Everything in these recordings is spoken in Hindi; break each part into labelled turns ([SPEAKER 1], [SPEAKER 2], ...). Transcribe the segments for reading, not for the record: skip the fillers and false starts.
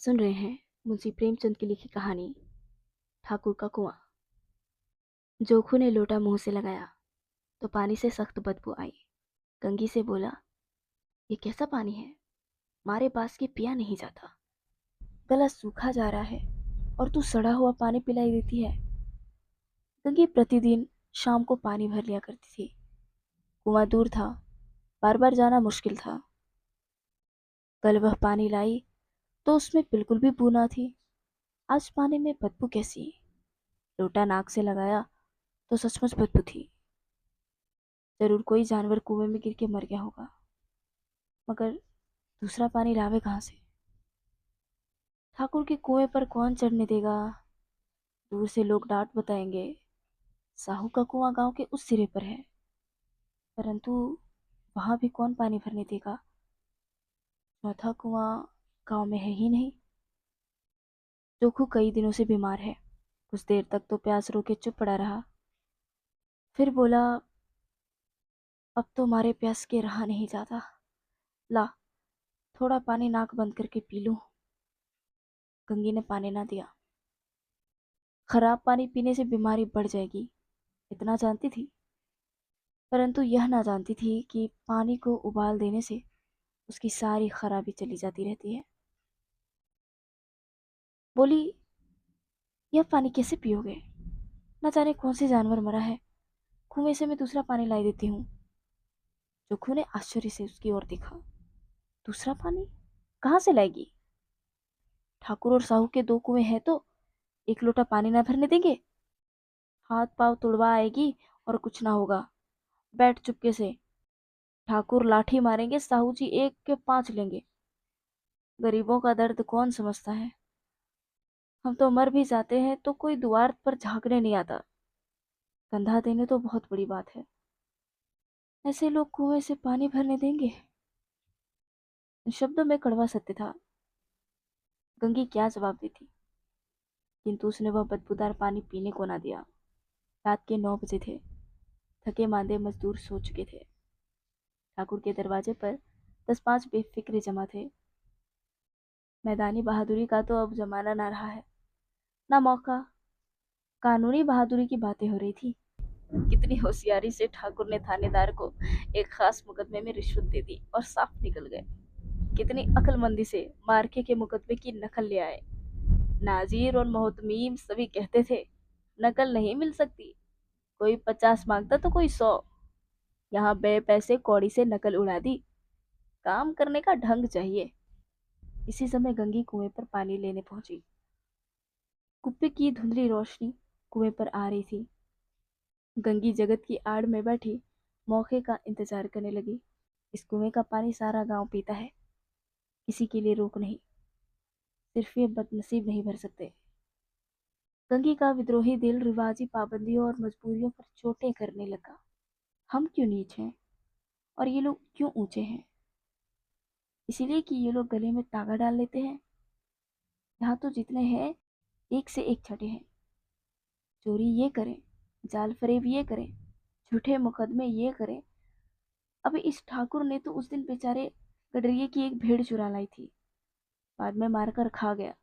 [SPEAKER 1] आप सुन रहे हैं मुंशी प्रेमचंद की लिखी कहानी ठाकुर का कुआं। जोखू ने लोटा मुंह से लगाया तो पानी से सख्त बदबू आई। गंगी से बोला, ये कैसा पानी है? मारे पास के पिया नहीं जाता। गला सूखा जा रहा है और तू सड़ा हुआ पानी पिलाई देती है। गंगी प्रतिदिन शाम को पानी भर लिया करती थी। कुआं दूर था, बार बार जाना मुश्किल था। कल वह पानी लाई तो उसमें बिल्कुल भी बू ना थी। आज पानी में बदबू कैसी? लोटा नाक से लगाया तो सचमुच बदबू थी। जरूर कोई जानवर कुएं में गिर के मर गया होगा, मगर दूसरा पानी लावे कहाँ से? ठाकुर के कुएं पर कौन चढ़ने देगा? दूर से लोग डांट बताएंगे, साहू का कुआं गांव के उस सिरे पर है। परंतु वहां भी कौन पानी भरने देगा? चौथा कुआं गांव में है ही नहीं। जोखू कई दिनों से बीमार है। कुछ देर तक तो प्यास रोके चुप पड़ा रहा, फिर बोला, अब तो मारे प्यास के रहा नहीं जाता। ला, थोड़ा पानी नाक बंद करके पी लूं। गंगी ने पानी ना दिया। खराब पानी पीने से बीमारी बढ़ जाएगी, इतना जानती थी। परंतु यह ना जानती थी कि पानी को उबाल देने से उसकी सारी खराबी चली जाती रहती है। बोली, यह पानी कैसे पियोगे? न जाने कौन से जानवर मरा है। कुएं से मैं दूसरा पानी लाई देती हूँ। जोखू ने आश्चर्य से उसकी ओर देखा। दूसरा पानी कहाँ से लाएगी? ठाकुर और साहू के दो कुएं हैं तो एक लोटा पानी ना भरने देंगे? हाथ पांव तुड़वा आएगी और कुछ ना होगा। बैठ चुपके से। ठाकुर लाठी मारेंगे, साहू जी एक के पांच लेंगे। गरीबों का दर्द कौन समझता है? हम तो मर भी जाते हैं तो कोई द्वार पर झांकने नहीं आता। कंधा देने तो बहुत बड़ी बात है। ऐसे लोग कुएं से पानी भरने देंगे? इन शब्दों में कड़वा सत्य था। गंगी क्या जवाब देती, किंतु उसने वह बदबूदार पानी पीने को ना दिया। रात के 9 बजे थे। थके मांदे मजदूर सो चुके थे। ठाकुर के दरवाजे पर 10 पांच बेफिक्रे जमा थे। मैदानी बहादुरी का तो अब जमाना ना रहा है, ना मौका। कानूनी बहादुरी की बातें हो रही थी। कितनी होशियारी से ठाकुर ने थानेदार को एक खास मुकदमे में रिश्वत दे दी और साफ निकल गए। कितनी अक्लमंदी से मार्के के मुकदमे की नकल ले आए। नाजीर और मोहतमीम सभी कहते थे, नकल नहीं मिल सकती। कोई 50 मांगता तो कोई 100। यहाँ बे पैसे कौड़ी से नकल उड़ा दी। काम करने का ढंग चाहिए। इसी समय गंगी कुएं पर पानी लेने पहुंची। कुप्पे की धुंधली रोशनी कुएं पर आ रही थी। गंगी जगत की आड़ में बैठी मौके का इंतजार करने लगी। इस कुएं का पानी सारा गांव पीता है, किसी के लिए रोक नहीं। सिर्फ ये बदनसीब नहीं भर सकते। गंगी का विद्रोही दिल रिवाजी पाबंदियों और मजबूरियों पर चोटें करने लगा। हम क्यों नीच हैं और ये लोग क्यों ऊंचे हैं? इसीलिए कि ये लोग गले में तागा डाल लेते हैं। यहाँ तो जितने हैं एक से एक छठे हैं। चोरी ये करें, जाल फरेब ये करें, झूठे मुकदमे ये करें। अभी इस ठाकुर ने तो उस दिन बेचारे गडरिये की एक भेड़ चुरा लाई थी, बाद में मारकर खा गया।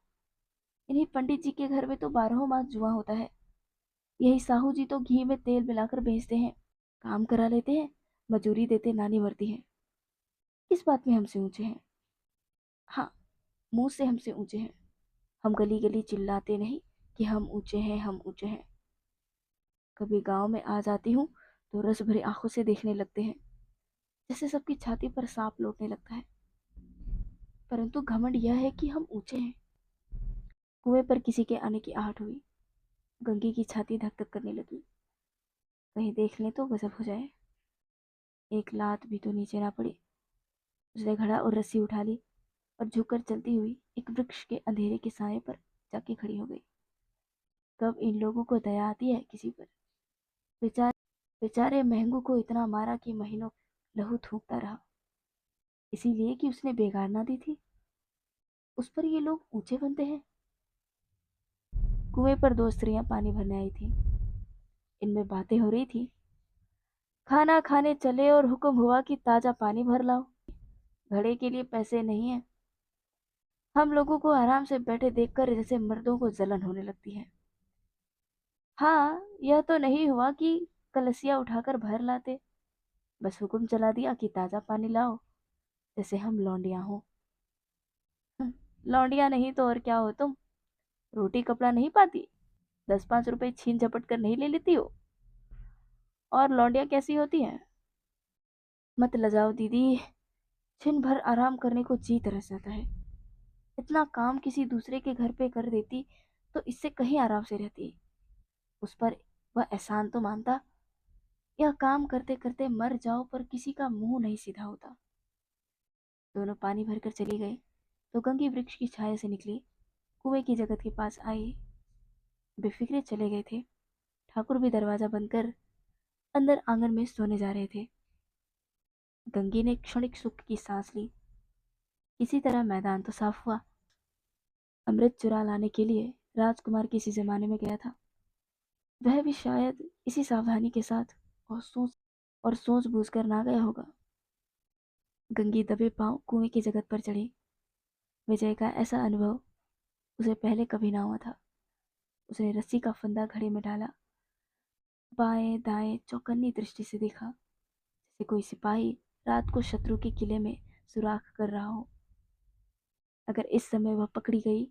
[SPEAKER 1] इन्हीं पंडित जी के घर में तो 12 मास जुआ होता है। यही साहू जी तो घी में तेल मिलाकर बेचते हैं। काम करा लेते हैं, मजूरी देते नानी मरती है। किस बात में हमसे ऊंचे हैं? हाँ, मुंह से हमसे ऊंचे हैं। हम गली गली चिल्लाते नहीं कि हम ऊंचे हैं, हम ऊंचे हैं। कभी गांव में आ जाती हूँ तो रस भरी आंखों से देखने लगते हैं, जैसे सबकी छाती पर सांप लौटने लगता है। परंतु घमंड यह है कि हम ऊंचे हैं। कुएं पर किसी के आने की आहट हुई। गंगी की छाती धक धक करने लगी। कहीं देख लें तो गजब हो जाए। एक लात भी तो नीचे ना पड़ी। उसने घड़ा और रस्सी उठा ली और झुककर चलती हुई एक वृक्ष के अंधेरे के साए पर जाके खड़ी हो गई। कब इन लोगों को दया आती है किसी पर? बेचारे बेचारे महंगू को इतना मारा कि महीनों लहू थूकता रहा, इसीलिए कि उसने बेगार ना दी थी। उस पर ये लोग ऊंचे बनते हैं। कुएं पर दो स्त्रियां पानी भरने आई थी। इनमें बातें हो रही थी। खाना खाने चले और हुक्म हुआ कि ताजा पानी भर लाओ। घड़े के लिए पैसे नहीं है। हम लोगों को आराम से बैठे देखकर जैसे मर्दों को जलन होने लगती है। हाँ, यह तो नहीं हुआ कि कलसिया उठाकर भर लाते, बस हुक्म चला दिया कि ताजा पानी लाओ, जैसे हम लौंडिया हो। लौंडिया नहीं तो और क्या हो तुम? रोटी कपड़ा नहीं पाती, 10-5 रुपए छीन झपट कर नहीं ले लेती हो? और लौंडिया कैसी होती है? मत लजाओ दीदी, छिन भर आराम करने को जी तरस जाता है। इतना काम किसी दूसरे के घर पे कर देती तो इससे कहीं आराम से रहती। उस पर वह एहसान तो मानता। यह काम करते करते मर जाओ पर किसी का मुंह नहीं सीधा होता। दोनों पानी भरकर चली गए तो गंगी वृक्ष की छाया से निकली, कुएं की जगत के पास आई। बेफिक्रे चले गए थे। ठाकुर भी दरवाजा बंद कर अंदर आंगन में सोने जा रहे थे। गंगी ने क्षणिक सुख की सांस ली। किसी तरह मैदान तो साफ हुआ। अमृत चुरा लाने के लिए राजकुमार किसी जमाने में गया था। वह भी शायद इसी सावधानी के साथ और सोच बूझ कर ना गया होगा। गंगी दबे पांव कुएं की जगत पर चढ़ी। विजय का ऐसा अनुभव उसे पहले कभी ना हुआ था। उसने रस्सी का फंदा घड़े में डाला, बाएं दाएं चौकन्नी दृष्टि से देखा, जैसे कोई सिपाही रात को शत्रु के किले में सुराख कर रहा हो। अगर इस समय वह पकड़ी गई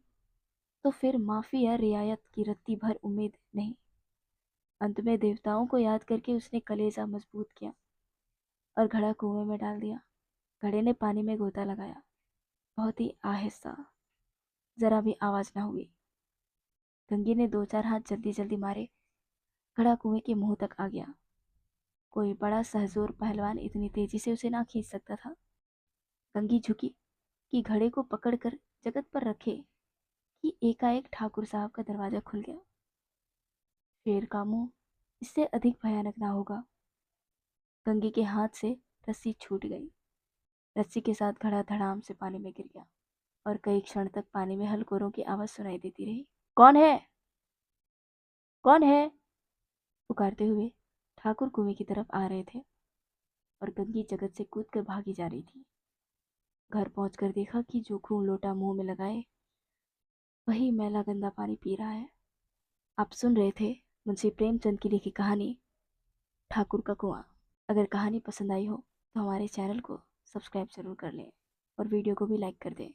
[SPEAKER 1] तो फिर माफी या रियायत की रत्ती भर उम्मीद नहीं। अंत में देवताओं को याद करके उसने कलेजा मजबूत किया और घड़ा कुएं में डाल दिया। घड़े ने पानी में गोता लगाया, बहुत ही आहिस्ता, जरा भी आवाज ना हुई। गंगी ने 2-4 हाथ जल्दी जल्दी मारे, घड़ा कुएं के मुंह तक आ गया। कोई बड़ा सहजोर पहलवान इतनी तेजी से उसे ना खींच सकता था। गंगी झुकी कि घड़े को पकड़कर जगत पर रखे कि एकाएक ठाकुर साहब का दरवाजा खुल गया। शेर का मुंह इससे अधिक भयानक ना होगा। गंगी के हाथ से रस्सी छूट गई। रस्सी के साथ घड़ा धड़ाम से पानी में गिर गया और कई क्षण तक पानी में हलकोरों की आवाज सुनाई देती रही। कौन है? कौन है? पुकारते हुए ठाकुर कुएं की तरफ आ रहे थे और गंगी जगत से कूद कर भागी जा रही थी। घर पहुंचकर देखा कि जोखू लोटा मुंह में लगाए वही मैला गंदा पानी पी रहा है। आप सुन रहे थे मुंशी प्रेमचंद की लिखी कहानी ठाकुर का कुआं। अगर कहानी पसंद आई हो तो हमारे चैनल को सब्सक्राइब जरूर कर लें और वीडियो को भी लाइक कर दें।